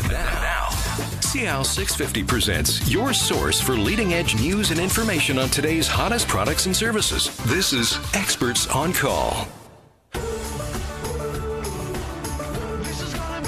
Now, CL 650 presents your source for leading-edge news and information on today's hottest products and services. This is Experts on Call.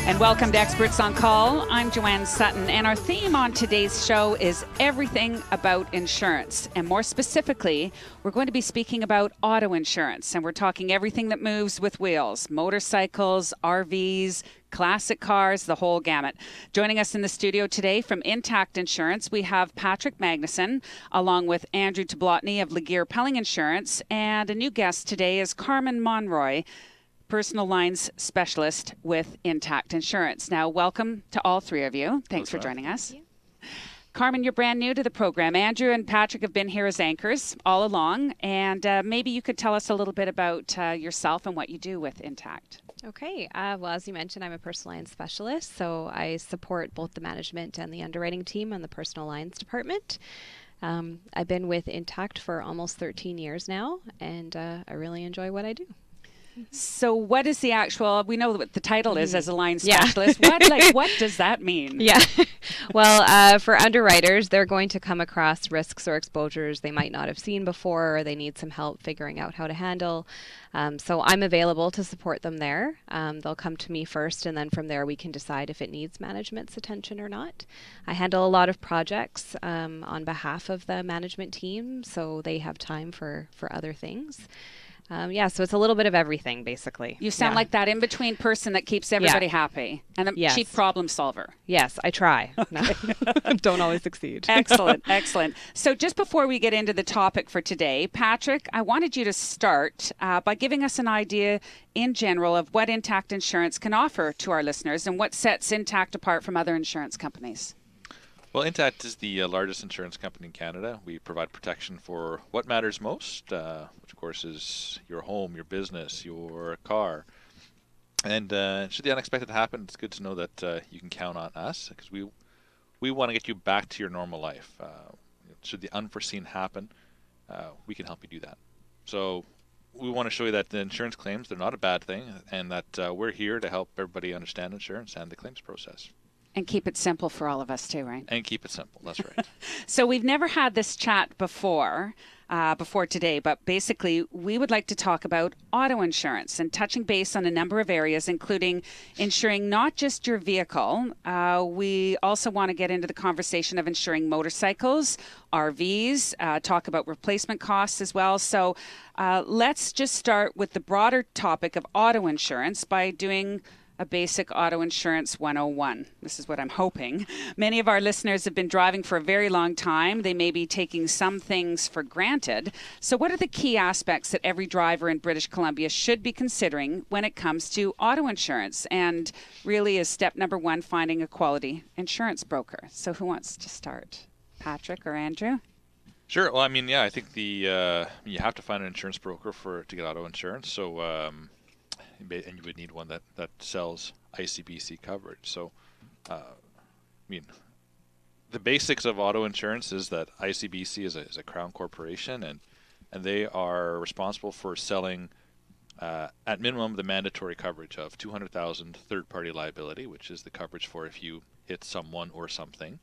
And welcome to Experts on Call. I'm Joanne Sutton, and our theme on today's show is everything about insurance. And more specifically, we're going to be speaking about auto insurance. And we're talking everything that moves with wheels, motorcycles, RVs, classic cars, the whole gamut. Joining us in the studio today from IntactInsurance, we have Patrick Magnuson, along with Andrew Tablotny of Laguerre Pelling Insurance. And a new guest today is Carmen Monroy, personal lines specialist with IntactInsurance. Now, welcome to all three of you. Thanks for joining us. Carmen, you're brand new to the program. Andrew and Patrick have been here as anchors all along, and maybe you could tell us a little bit about yourself and what you do with Intact. Okay. Well, as you mentioned, I'm a personal lines specialist, so I support both the management and the underwriting team on the personal lines department. I've been with Intact for almost 13 years now, and I really enjoy what I do. So what is the actual, we know what the title is as a line specialist. What does that mean? Yeah. Well, for underwriters, they're going to come across risks or exposures they might not have seen before, or they need some help figuring out how to handle. So I'm available to support them there. They'll come to me first, and then from there we can decide if it needs management's attention or not. I handle a lot of projects on behalf of the management team, so they have time for other things. So it's a little bit of everything, basically. You sound like that in-between person that keeps everybody happy and the chief problem solver. Yes, I try. No. Don't always succeed. Excellent, excellent. So just before we get into the topic for today, Patrick, I wanted you to start by giving us an idea in general of what Intact Insurance can offer to our listeners and what sets Intact apart from other insurance companies. Well, Intact is the largest insurance company in Canada. We provide protection for what matters most, which of course is your home, your business, your car. And should the unexpected happen, it's good to know that you can count on us, because we want to get you back to your normal life. Should the unforeseen happen, we can help you do that. So we want to show you that the insurance claims, they're not a bad thing, and that we're here to help everybody understand insurance and the claims process. And keep it simple for all of us too, right? And keep it simple, that's right. So we've never had this chat before today, but basically we would like to talk about auto insurance and touching base on a number of areas, including insuring not just your vehicle. We also want to get into the conversation of insuring motorcycles, RVs, talk about replacement costs as well. So let's just start with the broader topic of auto insurance by doing a basic auto insurance 101. This is what I'm hoping. Many of our listeners have been driving for a very long time. They may be taking some things for granted. So what are the key aspects that every driver in British Columbia should be considering when it comes to auto insurance? And really is step number one, finding a quality insurance broker. So who wants to start? Patrick or Andrew? Sure. Well, I mean, I think you have to find an insurance broker to get auto insurance. So and you would need one that sells ICBC coverage. So, the basics of auto insurance is that ICBC is a Crown corporation, and they are responsible for selling, at minimum, the mandatory coverage of $200,000 third-party liability, which is the coverage for if you hit someone or something,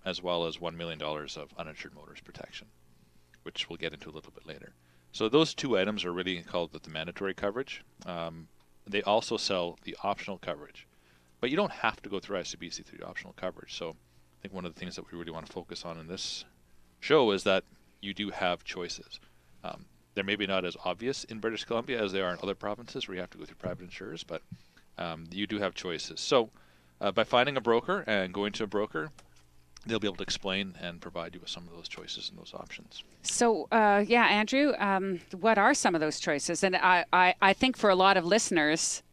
as well as $1 million of uninsured motorist protection, which we'll get into a little bit later. So those two items are really called the mandatory coverage. They also sell the optional coverage. But you don't have to go through ICBC through the optional coverage. So I think one of the things that we really want to focus on in this show is that you do have choices. They're maybe not as obvious in British Columbia as they are in other provinces where you have to go through private insurers, but you do have choices. So by finding a broker and going to a broker, they'll be able to explain and provide you with some of those choices and those options. So, Andrew, what are some of those choices? And I think for a lot of listeners,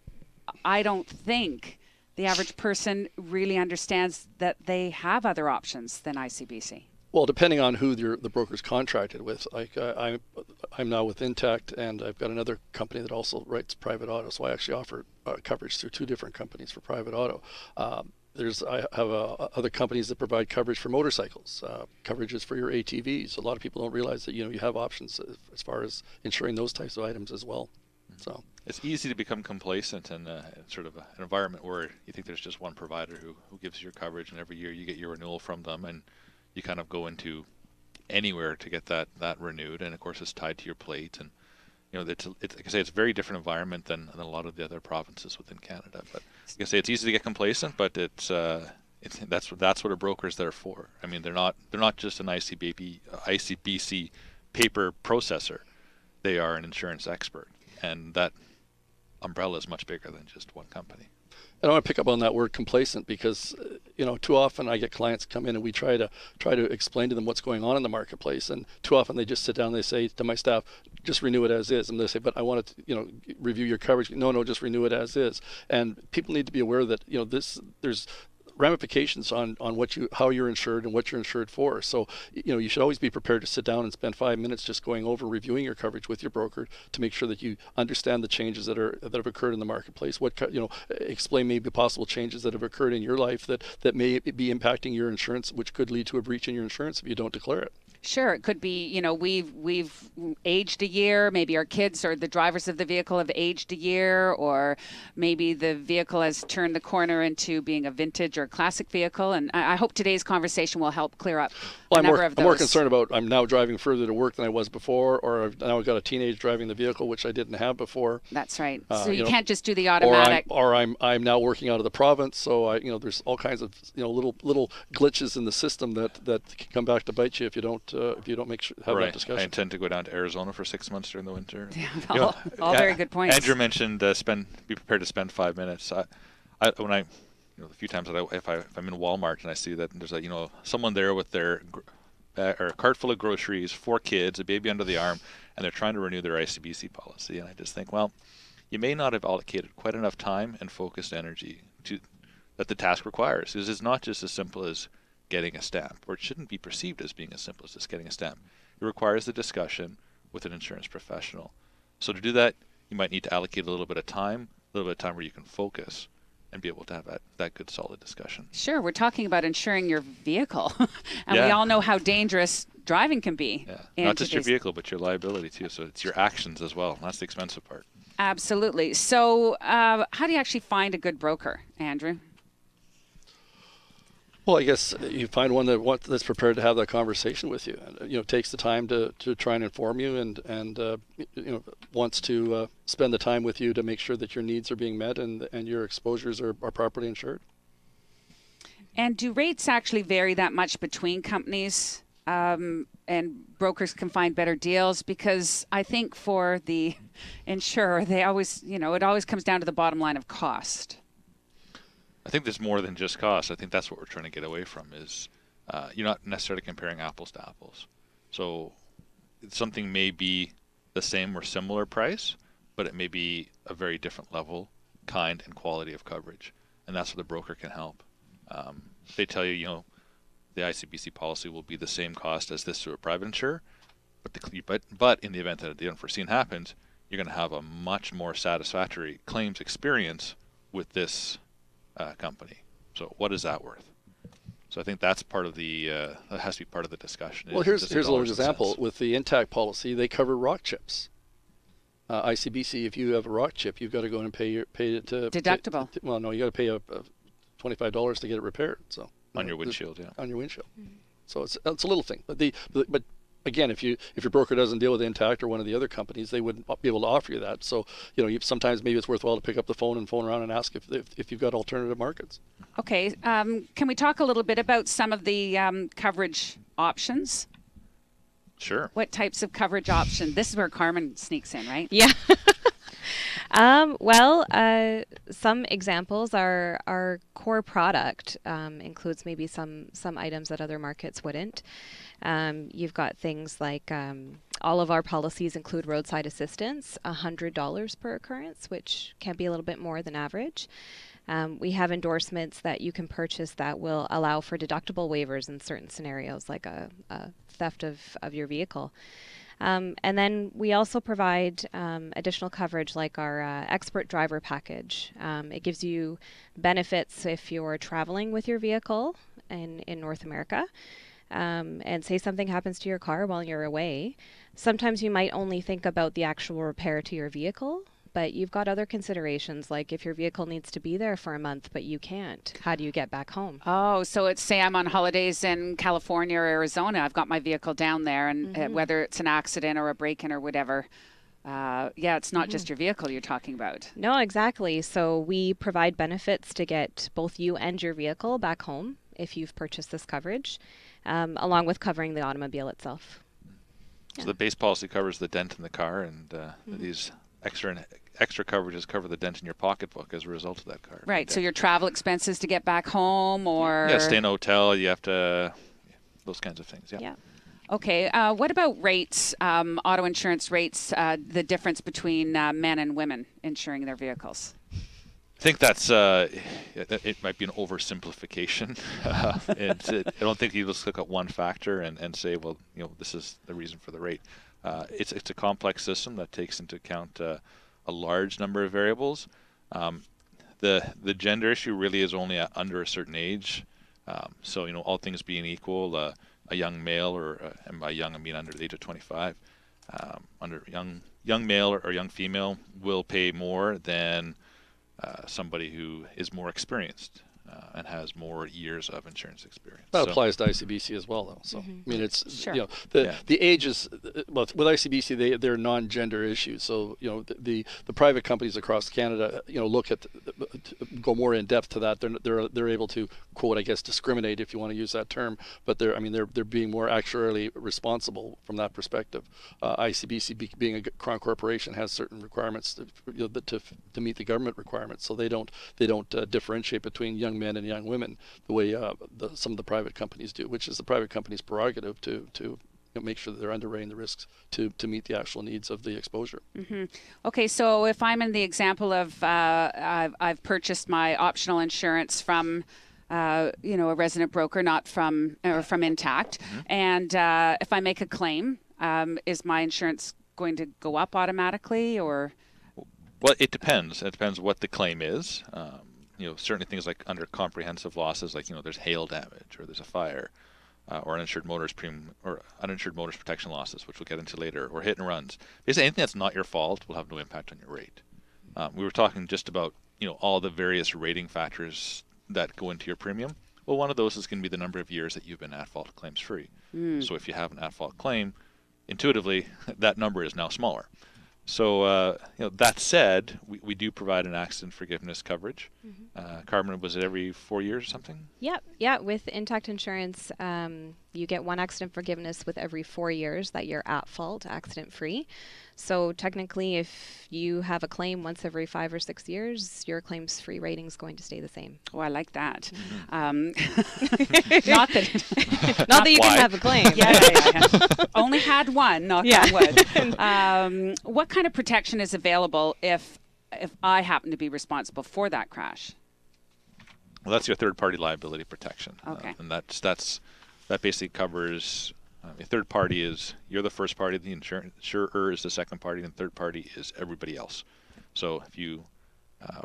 I don't think the average person really understands that they have other options than ICBC. Well, depending on who the broker's contracted with. Like I'm now with Intact, and I've got another company that also writes private auto. So I actually offer coverage through two different companies for private auto. I have other companies that provide coverage for motorcycles, coverages for your ATVs. A lot of people don't realize that you have options as far as insuring those types of items as well. So it's easy to become complacent in sort of an environment where you think there's just one provider who gives you your coverage, and every year you get your renewal from them, and you kind of go into anywhere to get that renewed, and of course it's tied to your plate, and it's like I say, it's a very different environment than a lot of the other provinces within Canada. But like I say, it's easy to get complacent, but that's what a broker's there for. I mean, they're not just an ICBC paper processor. They are an insurance expert, and that umbrella is much bigger than just one company. And I want to pick up on that word complacent because, too often I get clients come in and we try to explain to them what's going on in the marketplace. And too often they just sit down and they say to my staff, just renew it as is. And they say, but I want to, review your coverage. No, just renew it as is. And people need to be aware that, there's ramifications on how you're insured and what you're insured for. So you should always be prepared to sit down and spend 5 minutes just going over reviewing your coverage with your broker to make sure that you understand the changes that have occurred in the marketplace. Explain maybe possible changes that have occurred in your life that may be impacting your insurance, which could lead to a breach in your insurance if you don't declare it. Sure, it could be, we've aged a year, maybe our kids or the drivers of the vehicle have aged a year, or maybe the vehicle has turned the corner into being a vintage or classic vehicle. And I hope today's conversation will help clear up a number of those. I'm more concerned about I'm now driving further to work than I was before, or I've now got a teenage driving the vehicle, which I didn't have before. That's right. So you can't just do the automatic. Or I'm now working out of the province, so there's all kinds of little glitches in the system that can come back to bite you if you don't make sure have that discussion. I intend to go down to Arizona for 6 months during the winter. Yeah, all very good points. Andrew mentioned be prepared to spend 5 minutes. A few times that if I'm in Walmart and I see that there's someone there with their or a cart full of groceries, 4 kids, a baby under the arm, and they're trying to renew their ICBC policy, and I just think, well, you may not have allocated quite enough time and focused energy that the task requires. Because it's not just as simple as getting a stamp, or it shouldn't be perceived as being as simple as just getting a stamp. It requires the discussion with an insurance professional. So to do that, you might need to allocate a little bit of time where you can focus and be able to have that good, solid discussion. Sure, we're talking about insuring your vehicle, and we all know how dangerous driving can be. Yeah, not just your vehicle, but your liability too. So it's your actions as well. That's the expensive part. Absolutely. So how do you actually find a good broker, Andrew? Well, I guess you find one that's prepared to have that conversation with you, and takes the time to try and inform you, and wants to spend the time with you to make sure that your needs are being met and your exposures are properly insured. And do rates actually vary that much between companies, and brokers can find better deals? Because I think for the insurer, they always, it always comes down to the bottom line of cost. I think there's more than just cost. I think that's what we're trying to get away from is you're not necessarily comparing apples to apples. So something may be the same or similar price, but it may be a very different level, kind, and quality of coverage. And that's where the broker can help. They tell you, the ICBC policy will be the same cost as this through a private insurer, but in the event that the unforeseen happens, you're going to have a much more satisfactory claims experience with this company. So what is that worth? So I think that's part of that has to be part of the discussion. Well, here's a little example. With the Intact policy, they cover rock chips. ICBC, if you have a rock chip, you've got to go in and pay it to deductible. Well, no, you got to pay $25 to get it repaired. So on your windshield, yeah. On your windshield. Mm-hmm. So it's a little thing, but again, if your broker doesn't deal with Intact or one of the other companies, they wouldn't be able to offer you that. So sometimes maybe it's worthwhile to pick up the phone and phone around and ask if you've got alternative markets. Okay, can we talk a little bit about some of the coverage options? Sure. What types of coverage options? This is where Carmen sneaks in, right? Yeah. Some examples are our core product includes maybe some items that other markets wouldn't. You've got things like all of our policies include roadside assistance, $100 per occurrence, which can be a little bit more than average. We have endorsements that you can purchase that will allow for deductible waivers in certain scenarios, like a theft of your vehicle. And then we also provide additional coverage like our expert driver package. It gives you benefits if you're traveling with your vehicle in North America. And say something happens to your car while you're away. Sometimes you might only think about the actual repair to your vehicle, but you've got other considerations, like if your vehicle needs to be there for a month, but you can't, how do you get back home? Oh, so it's, say I'm on holidays in California or Arizona, I've got my vehicle down there, and whether it's an accident or a break-in or whatever, it's not just your vehicle you're talking about. No, exactly. So we provide benefits to get both you and your vehicle back home if you've purchased this coverage, along with covering the automobile itself. So the base policy covers the dent in the car, and these extra coverages cover the dent in your pocketbook as a result of that car. Right. So your travel expenses to get back home, or stay in a hotel. You have to those kinds of things. Yeah. Okay. What about rates? Auto insurance rates. The difference between men and women insuring their vehicles. I think that's it might be an oversimplification. I don't think you just look at one factor and say, well, this is the reason for the rate. It's a complex system that takes into account a large number of variables. The gender issue really is only under a certain age. So all things being equal, a young male, and by young I mean under the age of 25, under young male or young female will pay more than somebody who is more experienced and has more years of insurance experience. That applies to ICBC as well, though. So I mean, it's Sure. The ages. Well, with ICBC, they're non-gender issues. So the private companies across Canada, look at go more in depth to that. They're able to, quote, I guess, discriminate, if you want to use that term. But they're being more actuarially responsible from that perspective. ICBC, being a Crown corporation, has certain requirements to meet the government requirements. So they don't differentiate between young men and young women the way some of the private companies do, which is the private company's prerogative to make sure that they're underwriting the risks to meet the actual needs of the exposure. Okay, so if I'm in the example of I've purchased my optional insurance from a resident broker, not from Intact, and if I make a claim, is my insurance going to go up automatically, or? Well, it depends. It depends what the claim is. Certainly things like under comprehensive losses, like there's hail damage or there's a fire, or uninsured motorist protection losses, which we'll get into later, or hit and runs. Basically, anything that's not your fault will have no impact on your rate. We were talking just about all the various rating factors that go into your premium. Well, one of those is going to be the number of years that you've been at-fault claims free. So if you have an at-fault claim, intuitively that number is now smaller. So that said, we do provide an accident forgiveness coverage. Carmen, was it every 4 years or something? Yeah. With Intact Insurance, you get one accident forgiveness with every 4 years that you're at fault, accident free. So technically, if you have a claim once every 5 or 6 years, your claims free rating is going to stay the same. Oh, I like that. Not that you can have a claim. Yeah. Only had one, knock on wood. What kind of protection is available if I happen to be responsible for that crash? Well, that's your third-party liability protection. Okay. And that basically covers. A third party is you're the first party, the insurer is the second party, and the third party is everybody else. So if you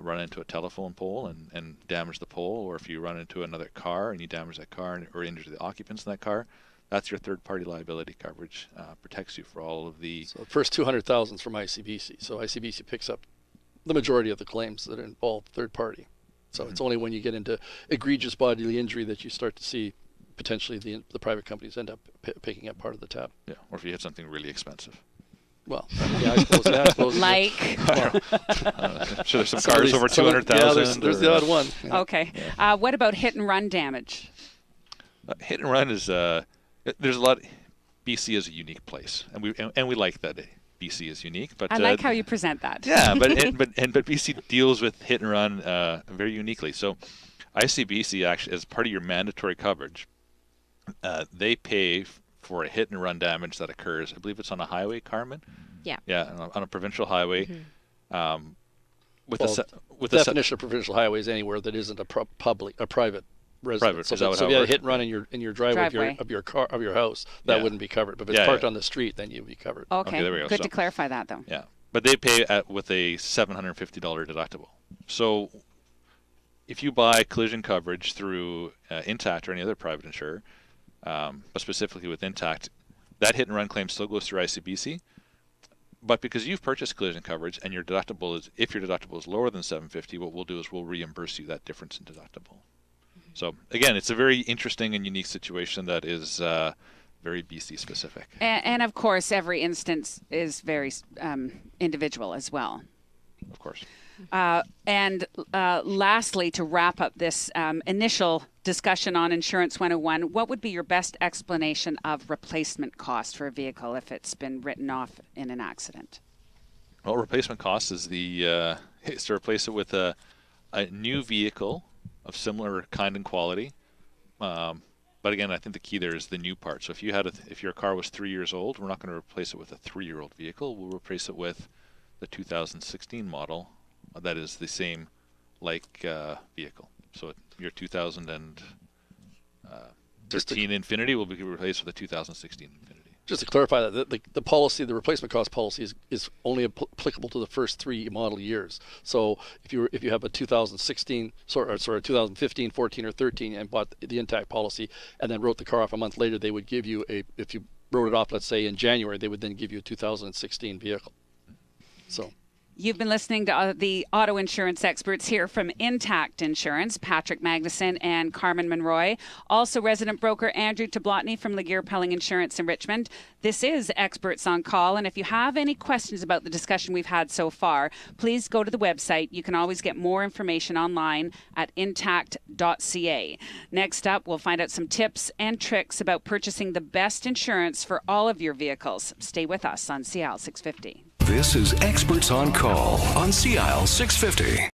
run into a telephone pole and damage the pole, or if you run into another car and you damage that car or injure the occupants in that car, that's your third-party liability coverage. Protects you for all of the. So the first 200,000 is from ICBC. So ICBC picks up the majority of the claims that involve third party. So it's only when you get into egregious bodily injury that you start to see potentially the private companies end up picking up part of the tab. Yeah, or if you hit something really expensive. Well, I suppose. Like? I'm sure there's some cars over 200,000. Yeah, there's the odd one. Yeah. Okay. What about hit and run damage? Hit and run is there's a lot. BC is a unique place, and we like that BC is unique. But I like how you present that. Yeah, but BC deals with hit and run very uniquely. So ICBC actually, as part of your mandatory coverage, they pay for a hit and run damage that occurs. I believe it's on a highway, Carmen. Yeah, on a provincial highway. With the definition of provincial highway is anywhere that isn't a private residence. So if you had a hit and run in your driveway of your house, that wouldn't be covered. But if it's parked on the street, then you'd be covered. Okay, there we go. Good to clarify that, though. Yeah, but they pay with a $750 deductible. So if you buy collision coverage through Intact or any other private insurer, but specifically with Intact, that hit and run claim still goes through ICBC. But because you've purchased collision coverage and your deductible is, if your deductible is lower than $750, what we'll do is we'll reimburse you that difference in deductible. So again, it's a very interesting and unique situation that is very BC specific. And of course, every instance is very individual as well. Of course. And lastly, to wrap up this initial discussion on Insurance 101, what would be your best explanation of replacement cost for a vehicle if it's been written off in an accident? Well, replacement cost is is to replace it with a new vehicle of similar kind and quality. But again, I think the key there is the new part. So if your car was 3 years old, we're not going to replace it with a 3-year-old vehicle. We'll replace it with the 2016 model that is the same vehicle. So your 2013 Infinity will be replaced with a 2016 Infinity. Just to clarify that, the policy, the replacement cost policy is only applicable to the first 3 model years. So if you have a 2016, 2015, 14, or 13 and bought the Intact policy and then wrote the car off a month later, they would give you if you wrote it off, let's say in January, they would then give you a 2016 vehicle. So. You've been listening to the auto insurance experts here from Intact Insurance, Patrick Magnuson and Carmen Monroy. Also resident broker Andrew Tablotny from Laguerre Pelling Insurance in Richmond. This is Experts on Call, and if you have any questions about the discussion we've had so far, please go to the website. You can always get more information online at intact.ca. Next up, we'll find out some tips and tricks about purchasing the best insurance for all of your vehicles. Stay with us on CL 650. This is Experts on Call on CL 650.